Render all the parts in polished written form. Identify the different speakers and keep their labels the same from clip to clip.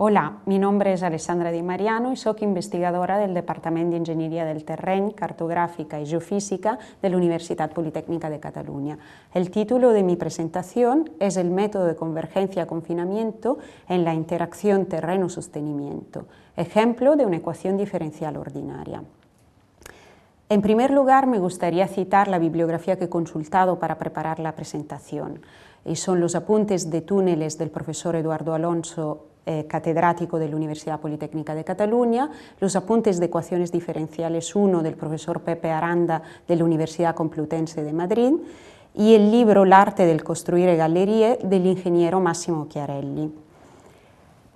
Speaker 1: Hola, mi nombre és Alessandra Di Mariano i sóc investigadora del Departament d'Enginyeria del Terreny, Cartográfica y Geofísica de la Universidad Politécnica de Cataluña. El título de mi presentación es el método de convergencia-confinamiento en la interacción terreno-sostenimiento, ejemplo de una ecuación diferencial ordinaria. En primer lugar, me gustaría citar la bibliografía que he consultado para preparar la presentación, y son los apuntes de túneles del profesor Eduardo Alonso, catedrático de la Universidad Politécnica de Cataluña, los apuntes de ecuaciones diferenciales 1 del profesor Pepe Aranda de la Universidad Complutense de Madrid y el libro L'arte del costruire gallerie del ingeniero Massimo Chiarelli.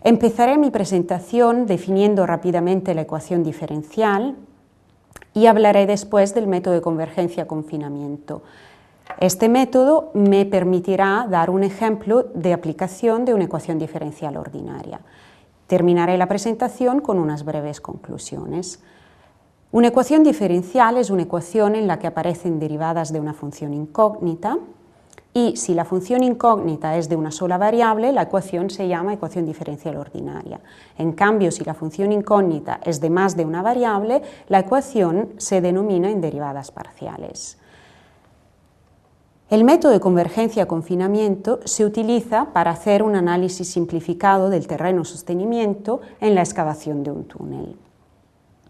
Speaker 1: Empezaré mi presentación definiendo rápidamente la ecuación diferencial y hablaré después del método de convergencia-confinamiento. Este método me permitirá dar un ejemplo de aplicación de una ecuación diferencial ordinaria. Terminaré la presentación con unas breves conclusiones. Una ecuación diferencial es una ecuación en la que aparecen derivadas de una función incógnita y si la función incógnita es de una sola variable, la ecuación se llama ecuación diferencial ordinaria. En cambio, si la función incógnita es de más de una variable, la ecuación se denomina en derivadas parciales. El método de convergencia-confinamiento se utiliza para hacer un análisis simplificado del terreno-sostenimiento en la excavación de un túnel.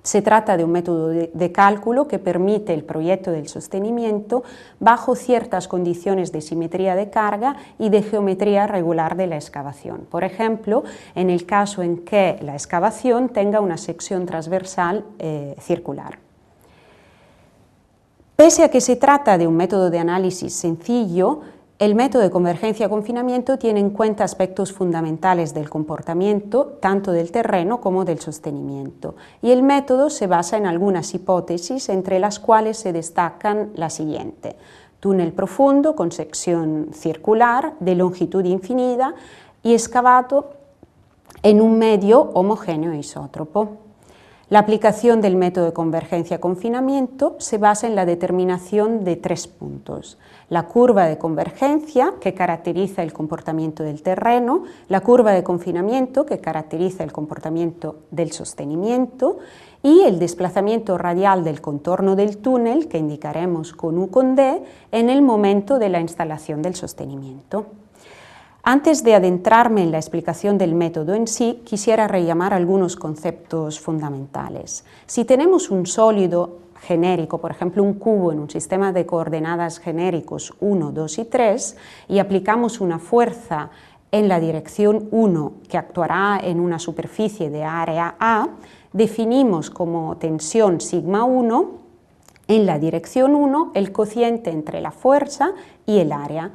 Speaker 1: Se trata de un método de cálculo que permite el proyecto del sostenimiento bajo ciertas condiciones de simetría de carga y de geometría regular de la excavación. Por ejemplo, en el caso en que la excavación tenga una sección transversal circular. Pese a que se trata de un método de análisis sencillo, el método de convergencia-confinamiento tiene en cuenta aspectos fundamentales del comportamiento, tanto del terreno como del sostenimiento, y el método se basa en algunas hipótesis, entre las cuales se destacan la siguiente: túnel profundo con sección circular de longitud infinita y excavado en un medio homogéneo isótropo. La aplicación del método de convergencia-confinamiento se basa en la determinación de 3 puntos: la curva de convergencia, que caracteriza el comportamiento del terreno, la curva de confinamiento, que caracteriza el comportamiento del sostenimiento, y el desplazamiento radial del contorno del túnel, que indicaremos con U con D, en el momento de la instalación del sostenimiento. Antes de adentrarme en la explicación del método en sí, quisiera rellamar algunos conceptos fundamentales. Si tenemos un sólido genérico, por ejemplo un cubo en un sistema de coordenadas genéricos 1, 2 y 3, y aplicamos una fuerza en la dirección 1 que actuará en una superficie de área A, definimos como tensión sigma 1 en la dirección 1 el cociente entre la fuerza y el área.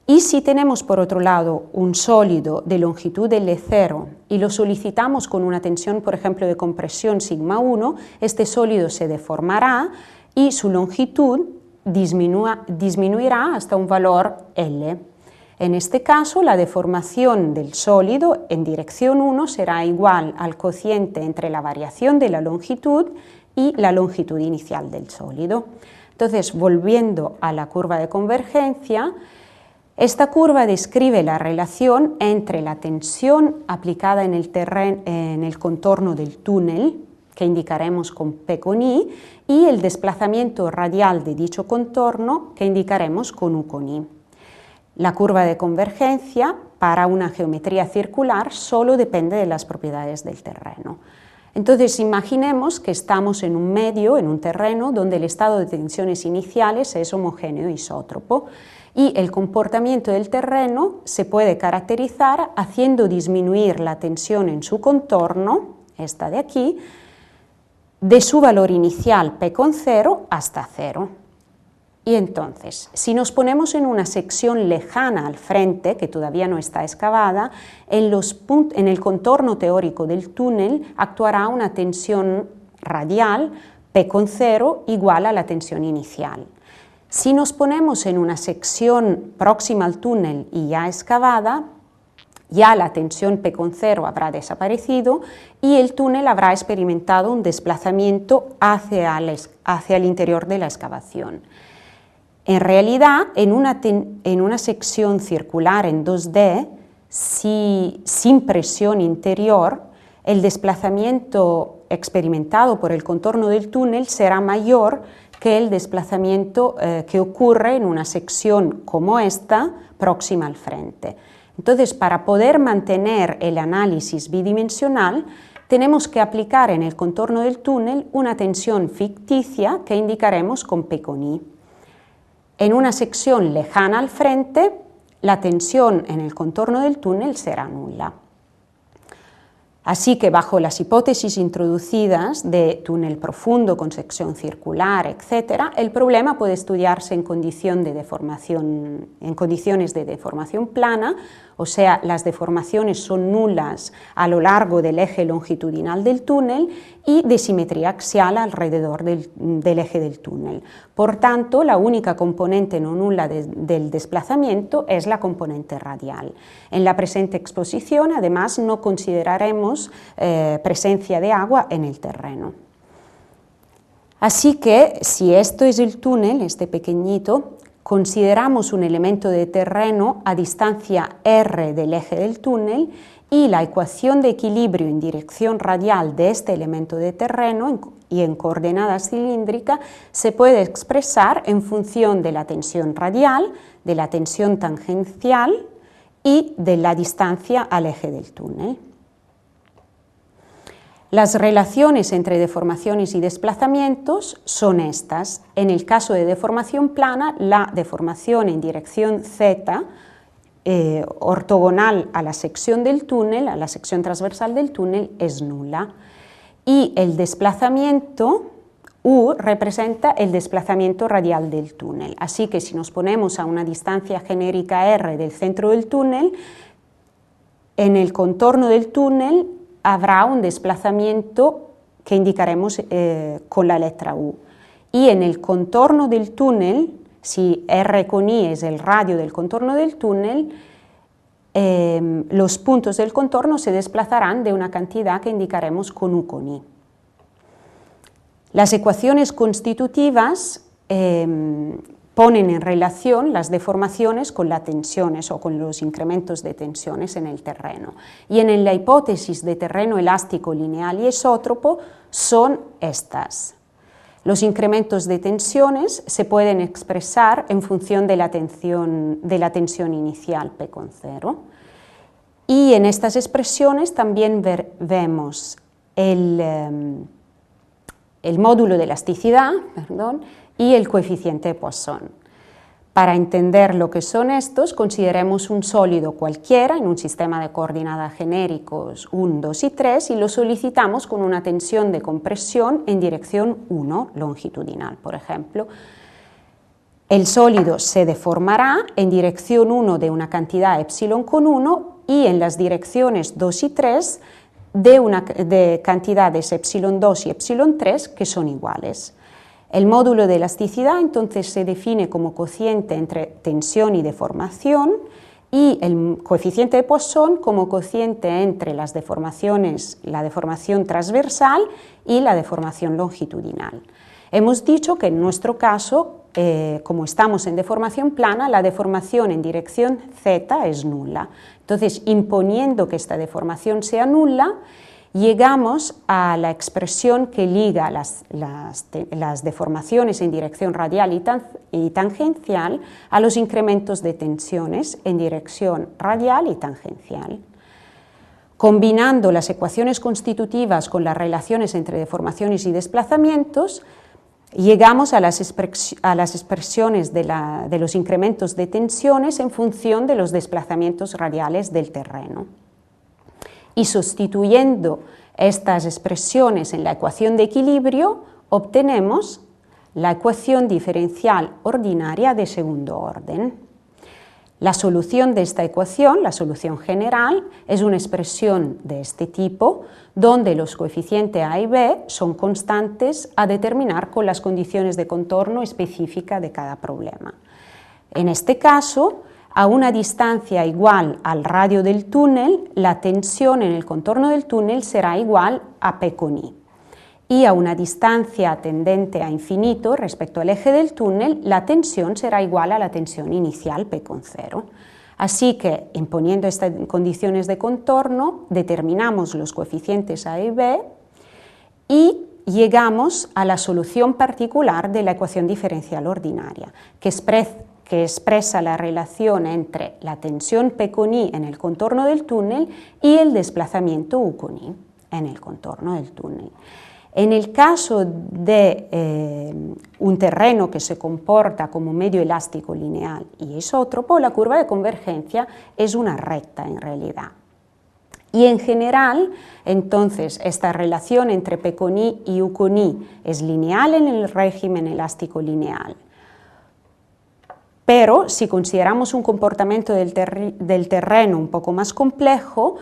Speaker 1: Y si tenemos por otro lado un sólido de longitud L0 y lo solicitamos con una tensión, por ejemplo, de compresión sigma 1, este sólido se deformará y su longitud disminuirá hasta un valor L. En este caso, la deformación del sólido en dirección 1 será igual al cociente entre la variación de la longitud y la longitud inicial del sólido. Entonces, volviendo a la curva de convergencia, esta curva describe la relación entre la tensión aplicada en el contorno del túnel, que indicaremos con P con I, y el desplazamiento radial de dicho contorno, que indicaremos con U con I. La curva de convergencia para una geometría circular solo depende de las propiedades del terreno. Entonces imaginemos que estamos en un medio, en un terreno, donde el estado de tensiones iniciales es homogéneo isótropo y el comportamiento del terreno se puede caracterizar haciendo disminuir la tensión en su contorno, esta de aquí, de su valor inicial P con 0 hasta 0. Y entonces, si nos ponemos en una sección lejana al frente, que todavía no está excavada, en el contorno teórico del túnel actuará una tensión radial P con 0 igual a la tensión inicial. Si nos ponemos en una sección próxima al túnel y ya excavada, ya la tensión P con 0 habrá desaparecido y el túnel habrá experimentado un desplazamiento hacia el interior de la excavación. En realidad, en una sección circular en 2D, si sin presión interior el desplazamiento experimentado por el contorno del túnel será mayor que el desplazamiento que ocurre en una sección como esta, próxima al frente. Entonces, para poder mantener el análisis bidimensional, tenemos que aplicar en el contorno del túnel una tensión ficticia que indicaremos con P con I. En una sección lejana al frente, la tensión en el contorno del túnel será nula. Así que bajo las hipótesis introducidas de túnel profundo con sección circular, etc., el problema puede estudiarse en condiciones de deformación plana, o sea, las deformaciones son nulas a lo largo del eje longitudinal del túnel y de simetría axial alrededor del eje del túnel. Por tanto, la única componente no nula del desplazamiento es la componente radial. En la presente exposición, además, no consideraremos presencia de agua en el terreno. Así que, si esto es el túnel, este pequeñito, consideramos un elemento de terreno a distancia r del eje del túnel y la ecuación de equilibrio en dirección radial de este elemento de terreno y en coordenadas cilíndricas se puede expresar en función de la tensión radial, de la tensión tangencial y de la distancia al eje del túnel. Las relaciones entre deformaciones y desplazamientos son estas. En el caso de deformación plana, la deformación en dirección z, ortogonal a la sección del túnel, a la sección transversal del túnel, es nula. Y el desplazamiento u representa el desplazamiento radial del túnel. Así que si nos ponemos a una distancia genérica r del centro del túnel, en el contorno del túnel habrá un desplazamiento que indicaremos con la letra U. Y en el contorno del túnel, si R con I es el radio del contorno del túnel, los puntos del contorno se desplazarán de una cantidad que indicaremos con U con I. Las ecuaciones constitutivas ponen en relación las deformaciones con las tensiones o con los incrementos de tensiones en el terreno. Y en la hipótesis de terreno elástico, lineal y esótropo son estas. Los incrementos de tensiones se pueden expresar en función de la tensión inicial P con 0. Y en estas expresiones también vemos el módulo de elasticidad, y el coeficiente de Poisson. Para entender lo que son estos, consideremos un sólido cualquiera en un sistema de coordenadas genéricos 1, 2 y 3 y lo solicitamos con una tensión de compresión en dirección 1, longitudinal, por ejemplo. El sólido se deformará en dirección 1 de una cantidad epsilon con 1 y en las direcciones 2 y 3 de cantidades epsilon 2 y epsilon 3 que son iguales. El módulo de elasticidad entonces se define como cociente entre tensión y deformación y el coeficiente de Poisson como cociente entre las deformaciones, la deformación transversal y la deformación longitudinal. Hemos dicho que en nuestro caso, como estamos en deformación plana, la deformación en dirección z es nula. Entonces, imponiendo que esta deformación sea nula, llegamos a la expresión que liga las deformaciones en dirección radial y tangencial a los incrementos de tensiones en dirección radial y tangencial. Combinando las ecuaciones constitutivas con las relaciones entre deformaciones y desplazamientos, llegamos a las expresiones de los incrementos de tensiones en función de los desplazamientos radiales del terreno. Y sustituyendo estas expresiones en la ecuación de equilibrio, obtenemos la ecuación diferencial ordinaria de segundo orden. La solución de esta ecuación, la solución general, es una expresión de este tipo, donde los coeficientes A y B son constantes a determinar con las condiciones de contorno específicas de cada problema. En este caso, a una distancia igual al radio del túnel, la tensión en el contorno del túnel será igual a P con I. Y a una distancia tendente a infinito respecto al eje del túnel, la tensión será igual a la tensión inicial P con 0. Así que, imponiendo estas condiciones de contorno, determinamos los coeficientes A y B y llegamos a la solución particular de la ecuación diferencial ordinaria, que expresa la relación entre la tensión P con I en el contorno del túnel y el desplazamiento U con I en el contorno del túnel. En el caso de un terreno que se comporta como medio elástico lineal y isótropo, la curva de convergencia es una recta en realidad. Y en general, entonces, esta relación entre P con I y U con I es lineal en el régimen elástico lineal. Pero si consideramos un comportamiento del terreno un poco más complejo,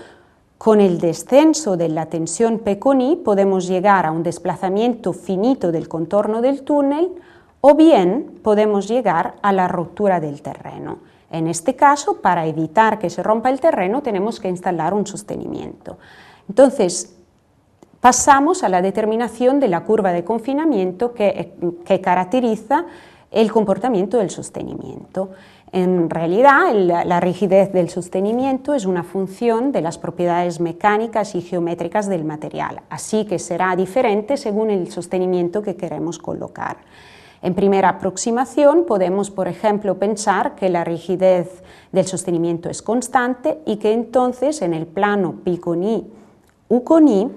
Speaker 1: con el descenso de la tensión P con I podemos llegar a un desplazamiento finito del contorno del túnel o bien podemos llegar a la ruptura del terreno. En este caso, para evitar que se rompa el terreno, tenemos que instalar un sostenimiento. Entonces, pasamos a la determinación de la curva de confinamiento que caracteriza el comportamiento del sostenimiento. En realidad, la rigidez del sostenimiento es una función de las propiedades mecánicas y geométricas del material, así que será diferente según el sostenimiento que queremos colocar. En primera aproximación podemos, por ejemplo, pensar que la rigidez del sostenimiento es constante y que entonces en el plano Pi con I, U con I,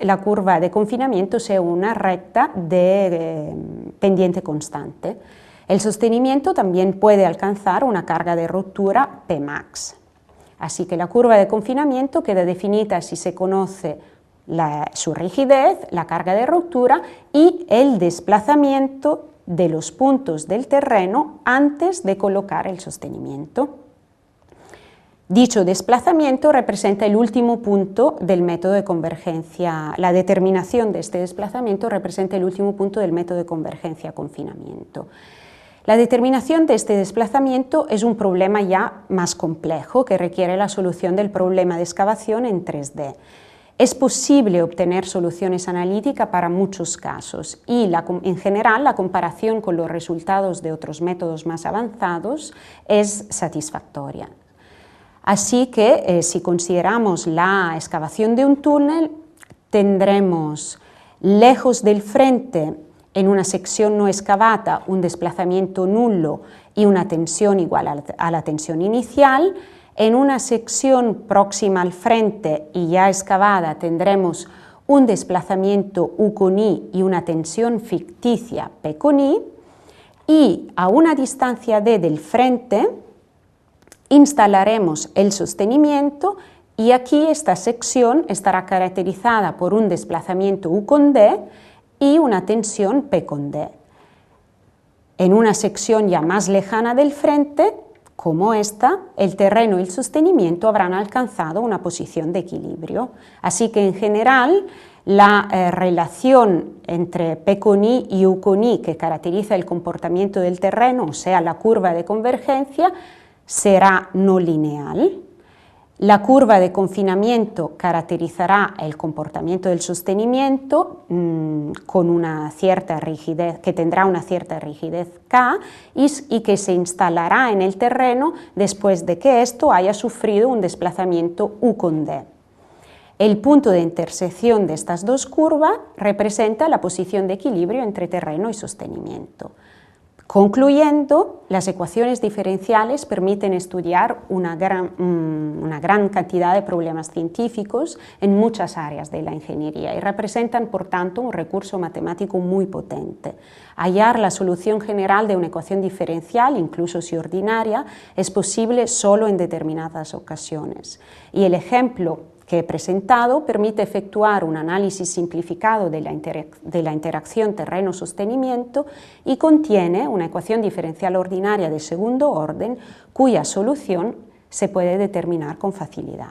Speaker 1: la curva de confinamiento sea una recta de pendiente constante. El sostenimiento también puede alcanzar una carga de ruptura Pmax. Así que la curva de confinamiento queda definida si se conoce su rigidez, la carga de ruptura y el desplazamiento de los puntos del terreno antes de colocar el sostenimiento. Dicho desplazamiento representa el último punto del método de convergencia. La determinación de este desplazamiento representa el último punto del método de convergencia-confinamiento. La determinación de este desplazamiento es un problema ya más complejo que requiere la solución del problema de excavación en 3D. Es posible obtener soluciones analíticas para muchos casos y en general la comparación con los resultados de otros métodos más avanzados es satisfactoria. Así que si consideramos la excavación de un túnel, tendremos lejos del frente en una sección no excavada un desplazamiento nulo y una tensión igual a la tensión inicial. En una sección próxima al frente y ya excavada tendremos un desplazamiento U con I y una tensión ficticia P con I. Y a una distancia D del frente instalaremos el sostenimiento y aquí esta sección estará caracterizada por un desplazamiento U con D y una tensión P con D. En una sección ya más lejana del frente, como esta, el terreno y el sostenimiento habrán alcanzado una posición de equilibrio. Así que en general la relación entre P con I y U con I que caracteriza el comportamiento del terreno, o sea, la curva de convergencia, será no lineal. La curva de confinamiento caracterizará el comportamiento del sostenimiento con una cierta rigidez, que tendrá una cierta rigidez K y que se instalará en el terreno después de que esto haya sufrido un desplazamiento U con D. El punto de intersección de estas dos curvas representa la posición de equilibrio entre terreno y sostenimiento. Concluyendo, las ecuaciones diferenciales permiten estudiar una gran cantidad de problemas científicos en muchas áreas de la ingeniería y representan, por tanto, un recurso matemático muy potente. Hallar la solución general de una ecuación diferencial, incluso si ordinaria, es posible solo en determinadas ocasiones. Y el ejemplo que he presentado permite efectuar un análisis simplificado de la interacción terreno-sostenimiento y contiene una ecuación diferencial ordinaria de segundo orden cuya solución se puede determinar con facilidad.